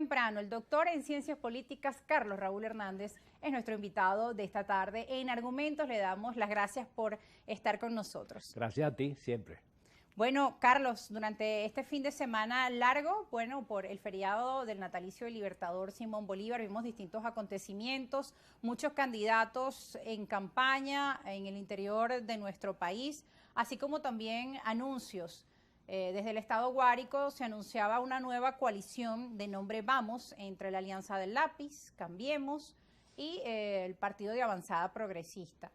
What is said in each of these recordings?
Temprano, el doctor en Ciencias Políticas, Carlos Raúl Hernández, es nuestro invitado de esta tarde. En Argumentos le damos las gracias por estar con nosotros. Gracias a ti, siempre. Bueno, Carlos, durante este fin de semana largo, por el feriado del natalicio del Libertador Simón Bolívar, vimos distintos acontecimientos, muchos candidatos en campaña en el interior de nuestro país, así como también anuncios. Desde el estado Guárico se anunciaba una nueva coalición de nombre Vamos entre la Alianza del Lápiz, Cambiemos y el Partido de Avanzada Progresista.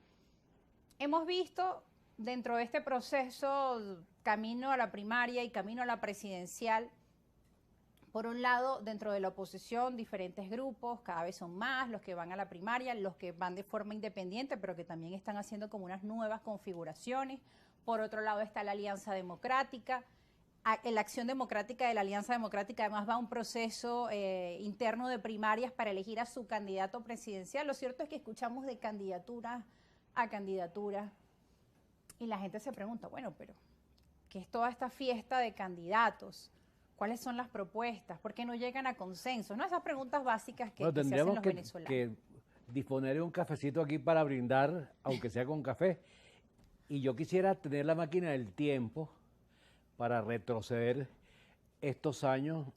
Hemos visto dentro de este proceso camino a la primaria y camino a la presidencial, por un lado, dentro de la oposición, diferentes grupos, cada vez son más los que van a la primaria, los que van de forma independiente, pero que también están haciendo como unas nuevas configuraciones. Por otro lado está la Alianza Democrática. La Acción Democrática de la Alianza Democrática además va a un proceso interno de primarias para elegir a su candidato presidencial. Lo cierto es que escuchamos de candidatura a candidatura y la gente se pregunta, bueno, pero ¿qué es toda esta fiesta de candidatos? ¿Cuáles son las propuestas? ¿Por qué no llegan a consensos? ¿No? Esas preguntas básicas que se hacen los venezolanos. Que disponer de un cafecito aquí para brindar, aunque sea con café. Y yo quisiera tener la máquina del tiempo para retroceder estos años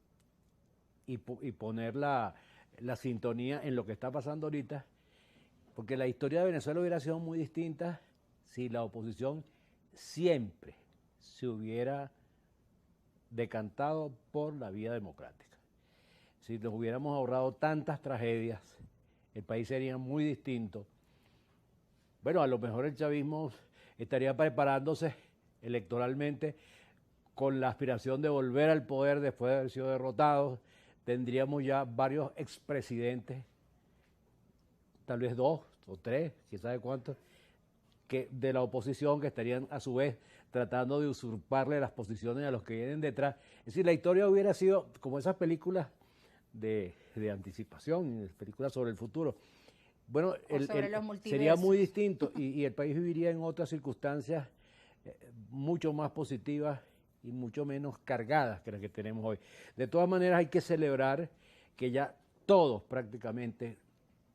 y poner la sintonía en lo que está pasando ahorita, porque la historia de Venezuela hubiera sido muy distinta si la oposición siempre se hubiera decantado por la vía democrática. Si nos hubiéramos ahorrado tantas tragedias, el país sería muy distinto. Bueno, a lo mejor el chavismo estaría preparándose electoralmente con la aspiración de volver al poder después de haber sido derrotados. Tendríamos ya varios expresidentes, tal vez 2 o 3, quién sabe cuántos, que de la oposición, que estarían a su vez tratando de usurparle las posiciones a los que vienen detrás. Es decir, la historia hubiera sido como esas películas de anticipación, películas sobre el futuro. Bueno, sería muy distinto y el país viviría en otras circunstancias mucho más positivas y mucho menos cargadas que las que tenemos hoy. De todas maneras, hay que celebrar que ya todos, prácticamente,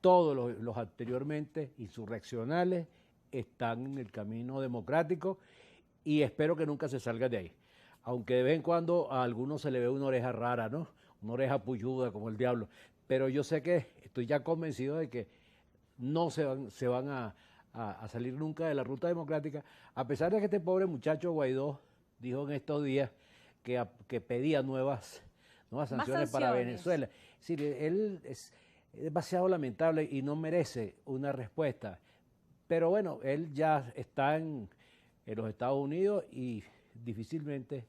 todos los anteriormente insurreccionales están en el camino democrático y espero que nunca se salgan de ahí. Aunque de vez en cuando a algunos se le ve una oreja rara, ¿no? Una oreja puyuda como el diablo. Pero yo sé que estoy ya convencido de que no se van a salir nunca de la ruta democrática, a pesar de que este pobre muchacho Guaidó dijo en estos días que pedía nuevas sanciones para Venezuela. Es decir, él es demasiado lamentable y no merece una respuesta. Pero bueno, él ya está en los Estados Unidos y difícilmente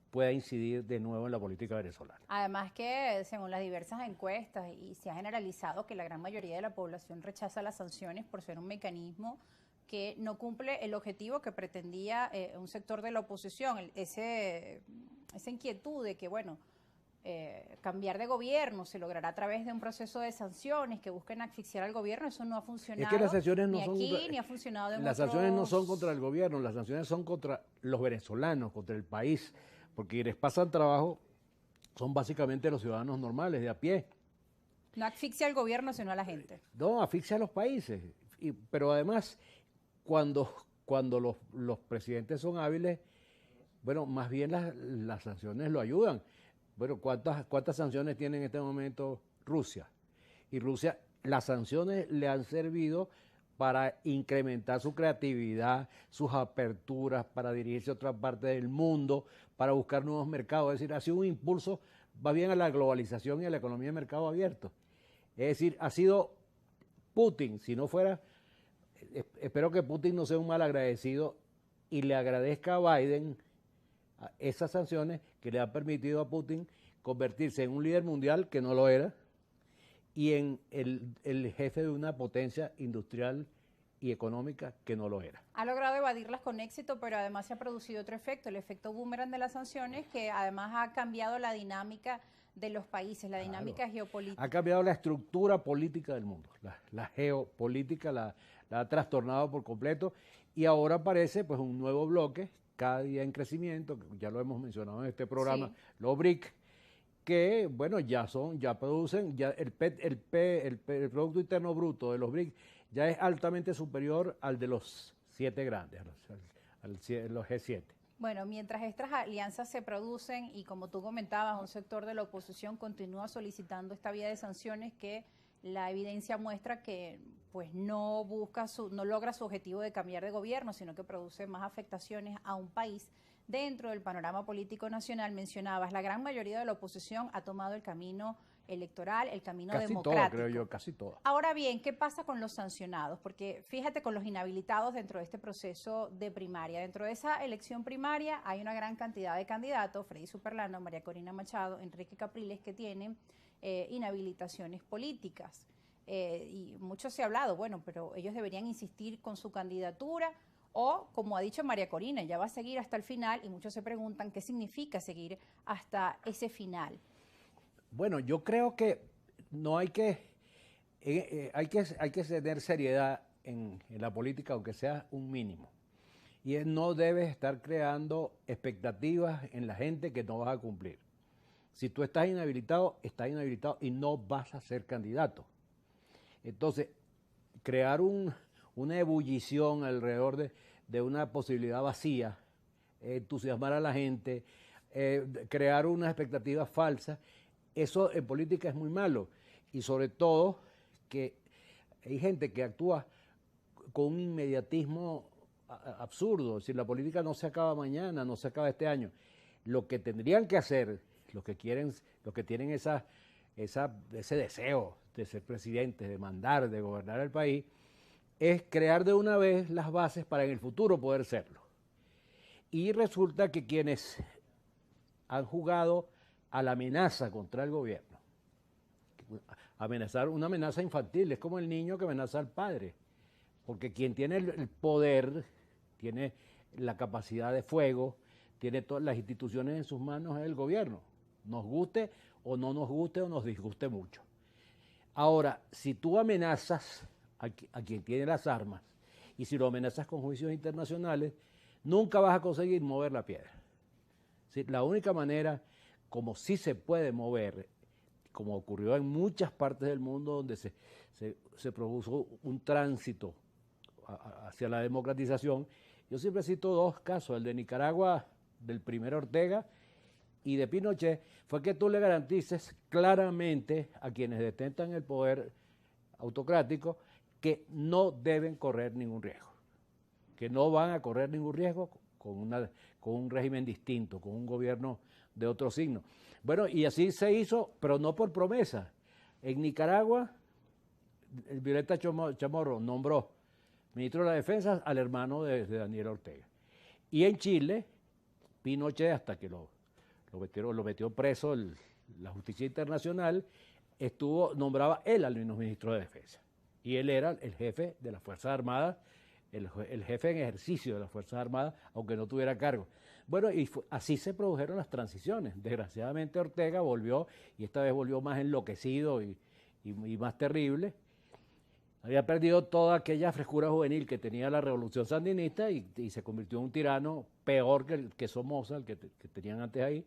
pueda incidir de nuevo en la política venezolana. Además que, según las diversas encuestas, y se ha generalizado que la gran mayoría de la población rechaza las sanciones por ser un mecanismo que no cumple el objetivo que pretendía un sector de la oposición, esa inquietud de que, bueno, cambiar de gobierno se logrará a través de un proceso de sanciones que busquen asfixiar al gobierno. Eso no ha funcionado. Es que las sanciones no son ni ha funcionado en las sanciones no son contra el gobierno, las sanciones son contra los venezolanos, contra el país, porque quienes pasan trabajo son básicamente los ciudadanos normales, de a pie. No asfixia al gobierno, sino a la gente. No, asfixia a los países. Pero además, cuando los presidentes son hábiles, bueno, más bien las sanciones lo ayudan. Bueno, ¿cuántas sanciones tiene en este momento Rusia? Y Rusia, las sanciones le han servido para incrementar su creatividad, sus aperturas, para dirigirse a otra parte del mundo, para buscar nuevos mercados. Es decir, ha sido un impulso, va bien a la globalización y a la economía de mercado abierto. Es decir, ha sido Putin, si no fuera, espero que Putin no sea un mal agradecido y le agradezca a Biden esas sanciones que le han permitido a Putin convertirse en un líder mundial que no lo era y en el jefe de una potencia industrial y económica que no lo era. Ha logrado evadirlas con éxito, pero además se ha producido otro efecto, el efecto boomerang de las sanciones, que además ha cambiado la dinámica de los países, la dinámica geopolítica. Ha cambiado la estructura política del mundo, la geopolítica la ha trastornado por completo y ahora aparece pues un nuevo bloque cada día en crecimiento, ya lo hemos mencionado en este programa, sí, los BRIC, que, bueno, ya producen, ya el Producto Interno Bruto de los BRICS ya es altamente superior al de los 7 grandes, los G7. Bueno, mientras estas alianzas se producen y como tú comentabas, un sector de la oposición continúa solicitando esta vía de sanciones que la evidencia muestra que pues no logra su objetivo de cambiar de gobierno, sino que produce más afectaciones a un país. Dentro del panorama político nacional, mencionabas, la gran mayoría de la oposición ha tomado el camino electoral, el camino democrático. Casi toda, creo yo, casi toda. Ahora bien, ¿qué pasa con los sancionados? Porque fíjate, con los inhabilitados dentro de este proceso de primaria. Dentro de esa elección primaria hay una gran cantidad de candidatos, Freddy Superlano, María Corina Machado, Enrique Capriles, que tienen inhabilitaciones políticas. Y mucho se ha hablado, bueno, pero ellos deberían insistir con su candidatura o, como ha dicho María Corina, ya va a seguir hasta el final y muchos se preguntan qué significa seguir hasta ese final. Bueno, yo creo que no hay que, hay que tener seriedad en la política, aunque sea un mínimo. Y no debes estar creando expectativas en la gente que no vas a cumplir. Si tú estás inhabilitado y no vas a ser candidato. Entonces, crear una ebullición alrededor de una posibilidad vacía, entusiasmar a la gente, crear una expectativa falsa, eso en política es muy malo. Y sobre todo que hay gente que actúa con un inmediatismo absurdo. Es decir, la política no se acaba mañana, no se acaba este año. Lo que tendrían que hacer, los que tienen ese deseo de ser presidentes, de mandar, de gobernar el país, es crear de una vez las bases para en el futuro poder serlo. Y resulta que quienes han jugado a la amenaza contra el gobierno, una amenaza infantil, es como el niño que amenaza al padre, porque quien tiene el poder, tiene la capacidad de fuego, tiene todas las instituciones en sus manos, es el gobierno, nos guste o no nos guste o nos disguste mucho. Ahora, si tú amenazas a quien tiene las armas y si lo amenazas con juicios internacionales, nunca vas a conseguir mover la piedra. ¿Sí? La única manera, como sí se puede mover, como ocurrió en muchas partes del mundo donde se produjo un tránsito hacia la democratización, yo siempre cito dos casos, el de Nicaragua, del primer Ortega, y de Pinochet, fue que tú le garantices claramente a quienes detentan el poder autocrático que no deben correr ningún riesgo, que no van a correr ningún riesgo con un régimen distinto, con un gobierno de otro signo. Bueno, y así se hizo, pero no por promesa. En Nicaragua, Violeta Chamorro nombró ministro de la Defensa al hermano de Daniel Ortega. Y en Chile, Pinochet, hasta que lo metió preso la justicia internacional, nombraba él al ministro de Defensa. Y él era el jefe de las Fuerzas Armadas, el jefe en ejercicio de las Fuerzas Armadas, aunque no tuviera cargo. Bueno, y así se produjeron las transiciones. Desgraciadamente Ortega volvió, y esta vez volvió más enloquecido y más terrible. Había perdido toda aquella frescura juvenil que tenía la revolución sandinista y se convirtió en un tirano peor que Somoza, el que tenían antes ahí.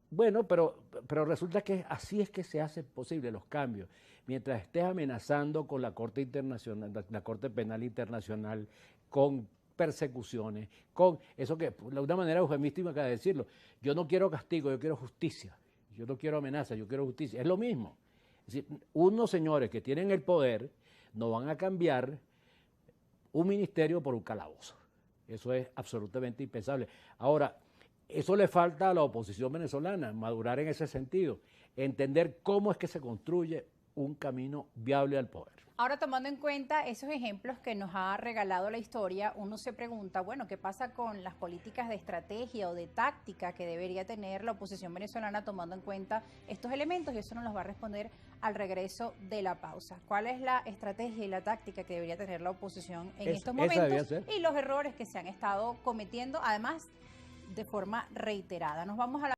Bueno, pero resulta que así es que se hacen posibles los cambios. Mientras estés amenazando con la Corte Internacional, la Corte Penal Internacional, con persecuciones, con eso que, de una manera eufemística de decirlo, yo no quiero castigo, yo quiero justicia, yo no quiero amenaza, yo quiero justicia, es lo mismo. Es decir, unos señores que tienen el poder no van a cambiar un ministerio por un calabozo. Eso es absolutamente impensable. Ahora, eso le falta a la oposición venezolana, madurar en ese sentido, entender cómo es que se construye un camino viable al poder. Ahora, tomando en cuenta esos ejemplos que nos ha regalado la historia, uno se pregunta, bueno, ¿qué pasa con las políticas de estrategia o de táctica que debería tener la oposición venezolana tomando en cuenta estos elementos? Y eso nos los va a responder al regreso de la pausa. ¿Cuál es la estrategia y la táctica que debería tener la oposición en estos momentos y los errores que se han estado cometiendo, además de forma reiterada? Nos vamos a la